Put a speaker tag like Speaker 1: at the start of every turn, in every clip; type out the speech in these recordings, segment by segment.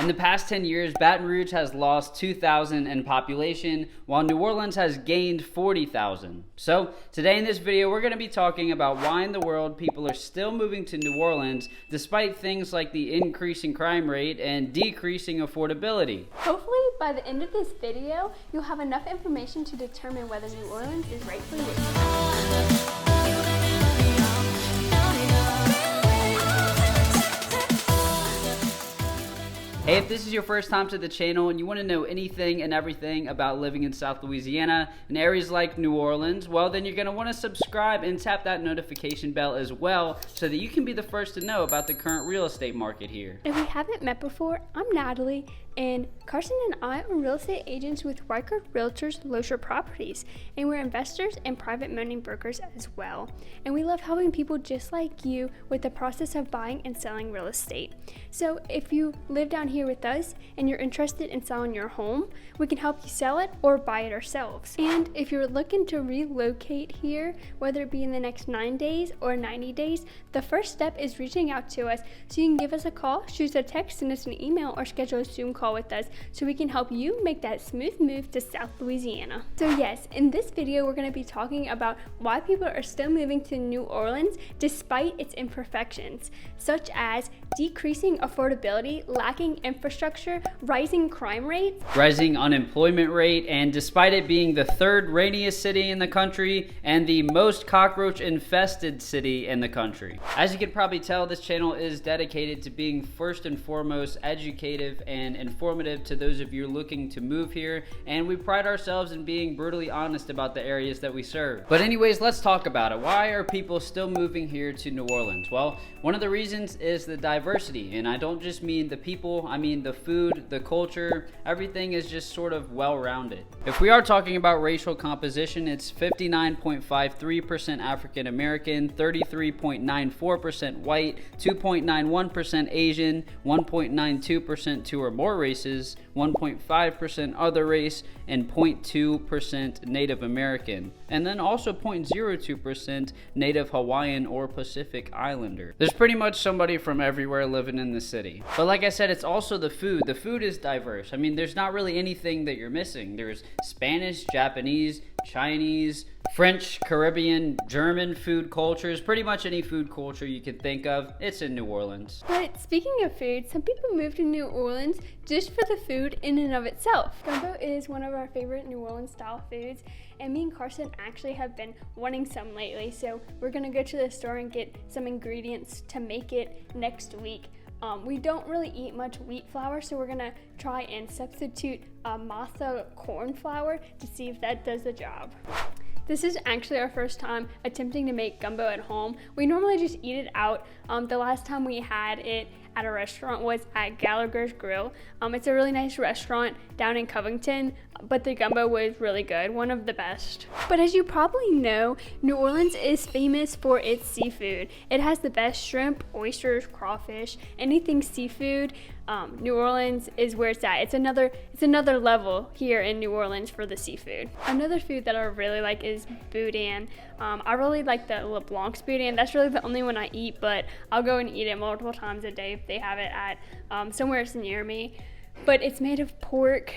Speaker 1: In the past 10 years, Baton Rouge has lost 2,000 in population, while New Orleans has gained 40,000. So today in this video, we're going to be talking about why in the world people are still moving to New Orleans despite things like the increasing crime rate and decreasing affordability.
Speaker 2: Hopefully by the end of this video, you'll have enough information to determine whether New Orleans is right for you.
Speaker 1: Hey, if this is your first time to the channel and you want to know anything and everything about living in South Louisiana and areas like New Orleans, well then you're going to want to subscribe and tap that notification bell as well so that you can be the first to know about the current real estate market here.
Speaker 2: If we haven't met before, I'm Natalie, and Carson and I are real estate agents with Riker Realtors Losher Properties, and we're investors and private money brokers as well. And we love helping people just like you with the process of buying and selling real estate. So if you live down here with us and you're interested in selling your home, we can help you sell it or buy it ourselves. And if you're looking to relocate here, whether it be in the next 9 days or 90 days, the first step is reaching out to us. So you can give us a call, shoot us a text, send us an email, or schedule a Zoom call with us so we can help you make that smooth move to South Louisiana. So yes, in this video we're going to be talking about why people are still moving to New Orleans despite its imperfections, such as decreasing affordability, lacking infrastructure, rising crime rates,
Speaker 1: rising unemployment rate, and despite it being the third rainiest city in the country and the most cockroach infested city in the country. As you can probably tell, this channel is dedicated to being first and foremost educative and informative to those of you looking to move here, and we pride ourselves in being brutally honest about the areas that we serve. But anyways, let's talk about it. Why are people still moving here to New Orleans? Well, one of the reasons is the diversity, and I don't just mean the people, I mean the food, the culture, everything is just sort of well-rounded. If we are talking about racial composition, it's 59.53% African American, 33.94% white, 2.91% Asian, 1.92% two or more races, 1.5% other race, and 0.2% Native American, and then also 0.02% Native Hawaiian or Pacific Islander. There's pretty much somebody from everywhere living in the city. But like I said, it's also the food. The food is diverse. I mean, there's not really anything that you're missing. There's Spanish, Japanese, Chinese, French, Caribbean, German food cultures. Pretty much any food culture you can think of, it's in New Orleans.
Speaker 2: But speaking of food, some people move to New Orleans just for the food in and of itself. Gumbo is one of our favorite New Orleans style foods, and me and Carson actually have been wanting some lately, so we're gonna go to the store and get some ingredients to make it next week. We don't really eat much wheat flour, so we're gonna try and substitute masa corn flour to see if that does the job. This is actually our first time attempting to make gumbo at home. We normally just eat it out. The last time we had it at a restaurant was at Gallagher's Grill. It's a really nice restaurant down in Covington, but the gumbo was really good, one of the best. But as you probably know, New Orleans is famous for its seafood. It has the best shrimp, oysters, crawfish, anything seafood. New Orleans is where it's at. It's another level here in New Orleans for the seafood. Another food that I really like is boudin. I really like the LeBlanc's boudin. That's really the only one I eat, but I'll go and eat it multiple times a day if they have it at somewhere near me. But it's made of pork,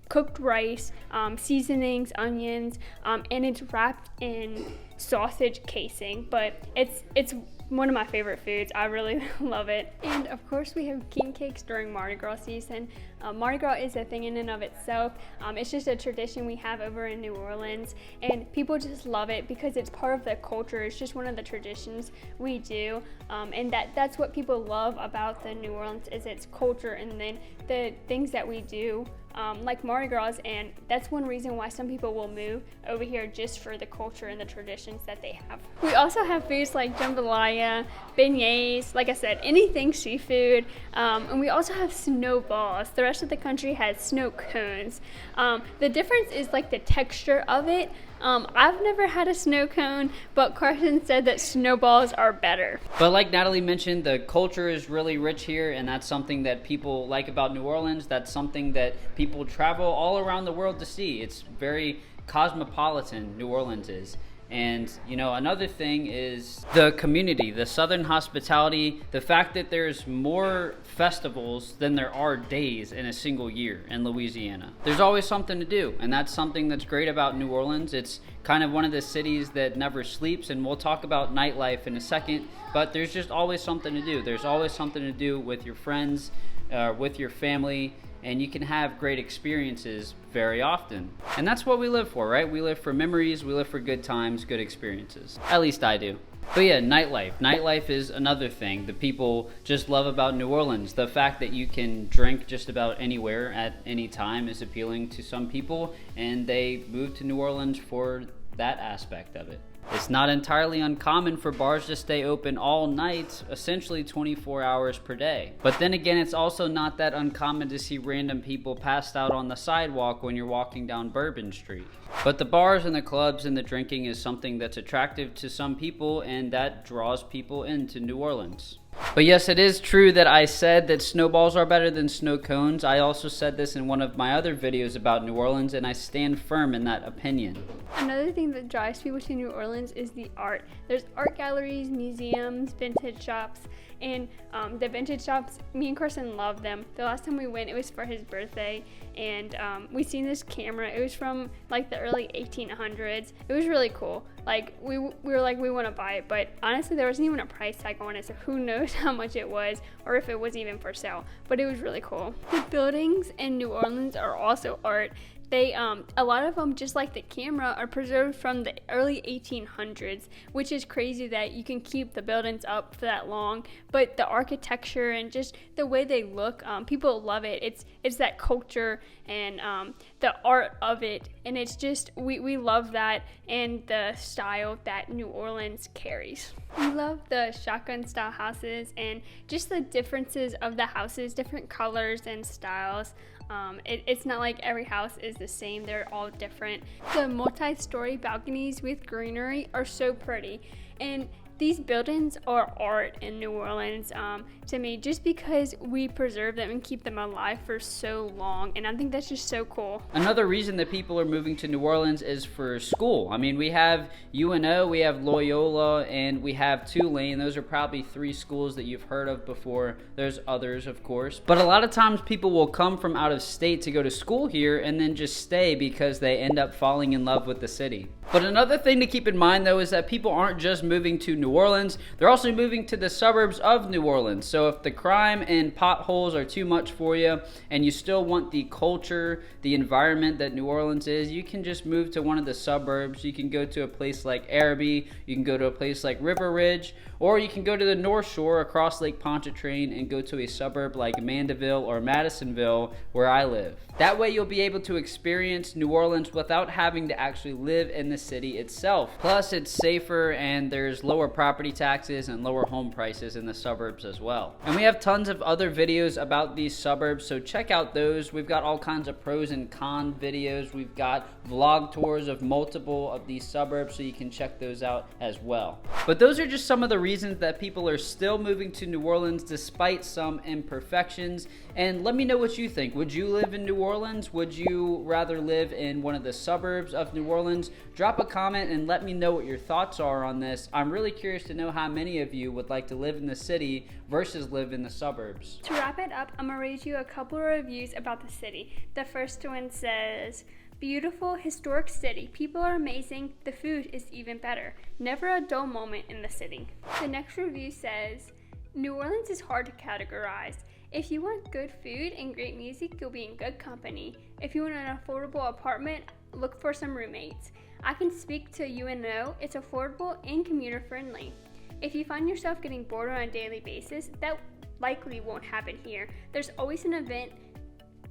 Speaker 2: cooked rice, seasonings, onions, and it's wrapped in sausage casing. But it's one of my favorite foods. I really love it. And of course we have king cakes during Mardi Gras season. Mardi Gras is a thing in and of itself. It's just a tradition we have over in New Orleans, and people just love it because it's part of the culture. It's just one of the traditions we do, and that's what people love about the New Orleans is its culture and then the things that we do. Like Mardi Gras, and that's one reason why some people will move over here just for the culture and the traditions that they have. We also have foods like jambalaya, beignets, like I said, anything seafood, and we also have snowballs. The rest of the country has snow cones. The difference is like the texture of it. I've never had a snow cone, but Carson said that snowballs are better.
Speaker 1: But like Natalie mentioned, the culture is really rich here, and that's something that people like about New Orleans. That's something that people travel all around the world to see. It's very cosmopolitan, New Orleans is. And you know, another thing is the community, the Southern hospitality, the fact that there's more festivals than there are days in a single year in Louisiana. There's always something to do, and that's something that's great about New Orleans. It's kind of one of the cities that never sleeps, and we'll talk about nightlife in a second, but there's just always something to do. There's always something to do with your friends, with your family, and you can have great experiences very often. And that's what we live for, right? We live for memories, we live for good times, good experiences. At least I do. But yeah, nightlife. Nightlife is another thing that people just love about New Orleans. The fact that you can drink just about anywhere at any time is appealing to some people, and they move to New Orleans for that aspect of it. It's not entirely uncommon for bars to stay open all night, essentially 24 hours per day. But then again, it's also not that uncommon to see random people passed out on the sidewalk when you're walking down Bourbon Street. But the bars and the clubs and the drinking is something that's attractive to some people, and that draws people into New Orleans. But yes, it is true that I said that snowballs are better than snow cones. I also said this in one of my other videos about New Orleans, and I stand firm in that opinion.
Speaker 2: Another thing that drives people to New Orleans is the art. There's art galleries, museums, vintage shops, and the vintage shops, me and Carson love them. The last time we went, it was for his birthday, and we seen this camera. It was from like the early 1800s. It was really cool. Like we were like, we want to buy it, but honestly there wasn't even a price tag on it, so who knows how much it was or if it was even for sale, but it was really cool. The buildings in New Orleans are also art. They, a lot of them, just like the camera, are preserved from the early 1800s, which is crazy that you can keep the buildings up for that long. But the architecture and just the way they look, people love it. It's that culture and the art of it, and it's just we love that and the style that New Orleans carries. We love the shotgun style houses and just the differences of the houses, different colors and styles. It's not like every house is the same, they're all different. The multi-story balconies with greenery are so pretty, and these buildings are art in New Orleans to me, just because we preserve them and keep them alive for so long, and I think that's just so cool.
Speaker 1: Another reason that people are moving to New Orleans is for school. I mean, we have UNO, we have Loyola, and we have Tulane. Those are probably three schools that you've heard of before. There's others, of course. But a lot of times people will come from out of state to go to school here and then just stay because they end up falling in love with the city. But another thing to keep in mind, though, is that people aren't just moving to New Orleans, they're also moving to the suburbs of New Orleans. So if the crime and potholes are too much for you and you still want the culture, the environment that New Orleans is, you can just move to one of the suburbs. You can go to a place like Araby, you can go to a place like River Ridge, or you can go to the North Shore across Lake Pontchartrain and go to a suburb like Mandeville or Madisonville, where I live. That way you'll be able to experience New Orleans without having to actually live in the city itself. Plus, it's safer and there's lower property taxes and lower home prices in the suburbs as well. And we have tons of other videos about these suburbs, so check out those. We've got all kinds of pros and cons videos. We've got vlog tours of multiple of these suburbs, so you can check those out as well. But those are just some of the reasons that people are still moving to New Orleans despite some imperfections. And let me know what you think. Would you live in New Orleans? Would you rather live in one of the suburbs of New Orleans? Drop a comment and let me know what your thoughts are on this. I'm really curious to know how many of you would like to live in the city versus live in the suburbs.
Speaker 2: To wrap it up, I'm gonna read you a couple of reviews about the city. The first one says, beautiful, historic city. People are amazing. The food is even better. Never a dull moment in the city. The next review says, New Orleans is hard to categorize. If you want good food and great music, you'll be in good company. If you want an affordable apartment, look for some roommates. I can speak to UNO. It's affordable and commuter friendly. If you find yourself getting bored on a daily basis, that likely won't happen here. There's always an event,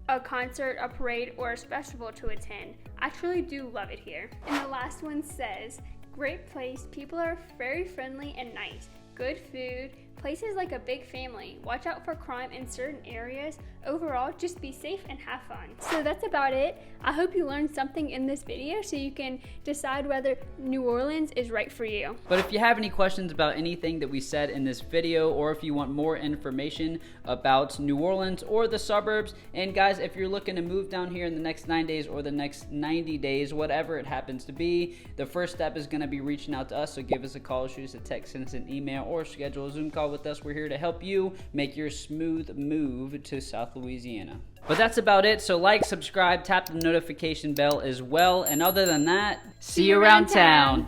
Speaker 2: a concert, a parade, or a festival to attend. I truly do love it here. And the last one says, great place, people are very friendly and nice. Good food, Places like a big family. Watch out for crime in certain areas. Overall, just be safe and have fun. So that's about it. I hope you learned something in this video so you can decide whether New Orleans is right for you.
Speaker 1: But if you have any questions about anything that we said in this video, or if you want more information about New Orleans or the suburbs, and guys, if you're looking to move down here in the next 9 days or the next 90 days, whatever it happens to be, the first step is going to be reaching out to us. So give us a call, shoot us a text, send us an email, or schedule a Zoom call with us. We're here to help you make your smooth move to South Louisiana. But that's about it. So like, subscribe, tap the notification bell as well. And other than that, see you around town.